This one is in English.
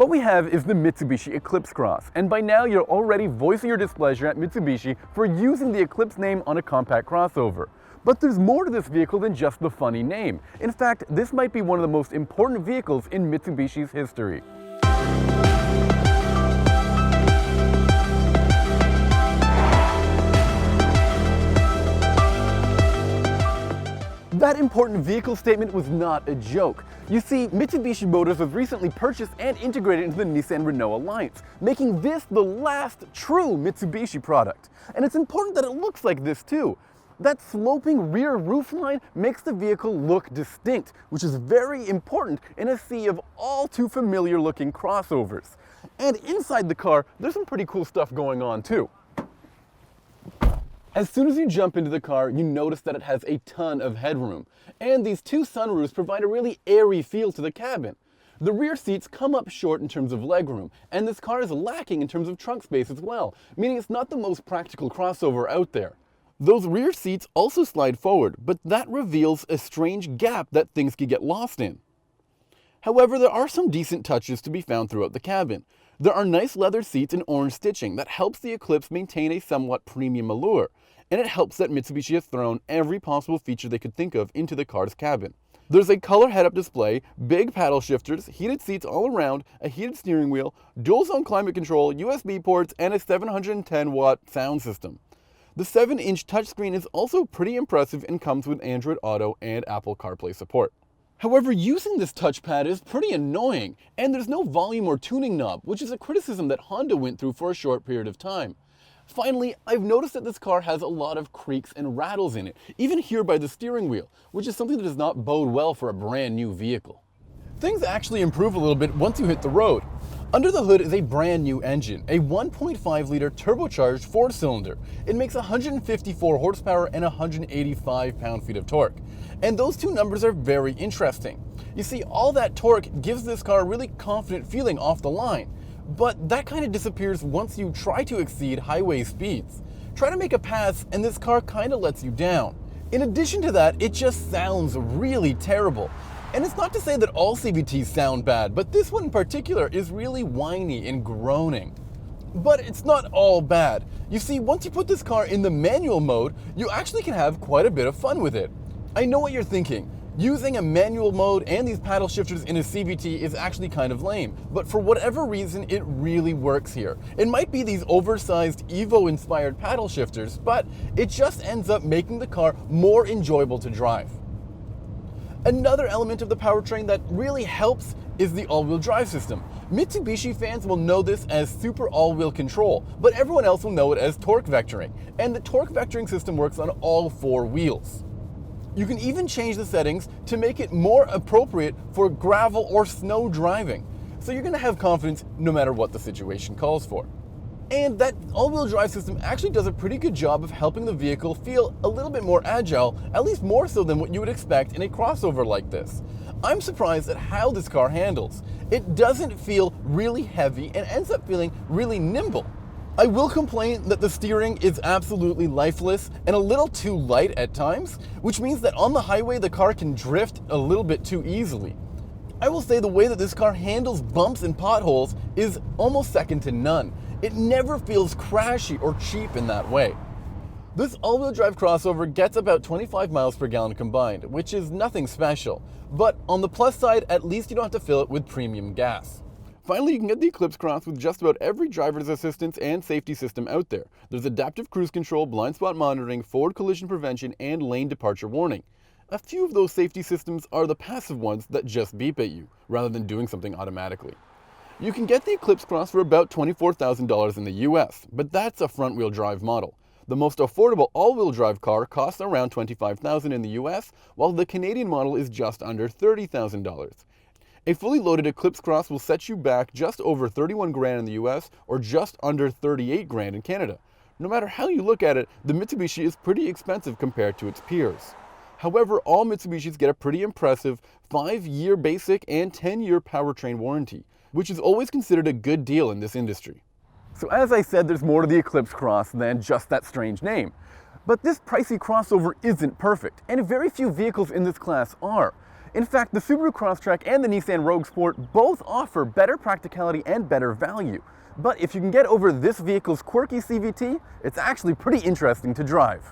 What we have is the Mitsubishi Eclipse Cross, and by now you're already voicing your displeasure at Mitsubishi for using the Eclipse name on a compact crossover. But there's more to this vehicle than just the funny name. In fact, this might be one of the most important vehicles in Mitsubishi's history. That important vehicle statement was not a joke. You see, Mitsubishi Motors was recently purchased and integrated into the Nissan-Renault alliance, making this the last true Mitsubishi product. And it's important that it looks like this too. That sloping rear roofline makes the vehicle look distinct, which is very important in a sea of all too familiar looking crossovers. And inside the car, there's some pretty cool stuff going on too. As soon as you jump into the car, you notice that it has a ton of headroom, and these two sunroofs provide a really airy feel to the cabin. The rear seats come up short in terms of legroom, and this car is lacking in terms of trunk space as well, meaning it's not the most practical crossover out there. Those rear seats also slide forward, but that reveals a strange gap that things could get lost in. However, there are some decent touches to be found throughout the cabin. There are nice leather seats and orange stitching that helps the Eclipse maintain a somewhat premium allure, and it helps that Mitsubishi has thrown every possible feature they could think of into the car's cabin. There's a color head-up display, big paddle shifters, heated seats all around, a heated steering wheel, dual-zone climate control, USB ports, and a 710-watt sound system. The 7-inch touchscreen is also pretty impressive and comes with Android Auto and Apple CarPlay support. However, using this touchpad is pretty annoying, and there's no volume or tuning knob, which is a criticism that Honda went through for a short period of time. Finally, I've noticed that this car has a lot of creaks and rattles in it, even here by the steering wheel, which is something that does not bode well for a brand new vehicle. Things actually improve a little bit once you hit the road. Under the hood is a brand new engine, a 1.5-liter turbocharged 4-cylinder. It makes 154 horsepower and 185 pound-feet of torque. And those two numbers are very interesting. You see, all that torque gives this car a really confident feeling off the line. But that kind of disappears once you try to exceed highway speeds. Try to make a pass and this car kind of lets you down. In addition to that, it just sounds really terrible. And it's not to say that all CVTs sound bad, but this one in particular is really whiny and groaning. But it's not all bad. You see, once you put this car in the manual mode, you actually can have quite a bit of fun with it. I know what you're thinking. Using a manual mode and these paddle shifters in a CVT is actually kind of lame, but for whatever reason, it really works here. It might be these oversized Evo-inspired paddle shifters, but it just ends up making the car more enjoyable to drive. Another element of the powertrain that really helps is the all-wheel drive system. Mitsubishi fans will know this as super all-wheel control, but everyone else will know it as torque vectoring, and the torque vectoring system works on all 4 wheels. You can even change the settings to make it more appropriate for gravel or snow driving, so you're going to have confidence no matter what the situation calls for. And that all-wheel drive system actually does a pretty good job of helping the vehicle feel a little bit more agile, at least more so than what you would expect in a crossover like this. I'm surprised at how this car handles. It doesn't feel really heavy and ends up feeling really nimble. I will complain that the steering is absolutely lifeless and a little too light at times, which means that on the highway the car can drift a little bit too easily. I will say the way that this car handles bumps and potholes is almost second to none. It never feels crashy or cheap in that way. This all-wheel drive crossover gets about 25 miles per gallon combined, which is nothing special. But on the plus side, at least you don't have to fill it with premium gas. Finally, you can get the Eclipse Cross with just about every driver's assistance and safety system out there. There's adaptive cruise control, blind spot monitoring, forward collision prevention, and lane departure warning. A few of those safety systems are the passive ones that just beep at you, rather than doing something automatically. You can get the Eclipse Cross for about $24,000 in the US, but that's a front-wheel drive model. The most affordable all-wheel drive car costs around $25,000 in the US, while the Canadian model is just under $30,000. A fully loaded Eclipse Cross will set you back just over 31 grand in the US or just under 38 grand in Canada. No matter how you look at it, the Mitsubishi is pretty expensive compared to its peers. However, all Mitsubishis get a pretty impressive 5-year basic and 10-year powertrain warranty, which is always considered a good deal in this industry. So as I said, there's more to the Eclipse Cross than just that strange name. But this pricey crossover isn't perfect, and very few vehicles in this class are. In fact, the Subaru Crosstrek and the Nissan Rogue Sport both offer better practicality and better value. But if you can get over this vehicle's quirky CVT, it's actually pretty interesting to drive.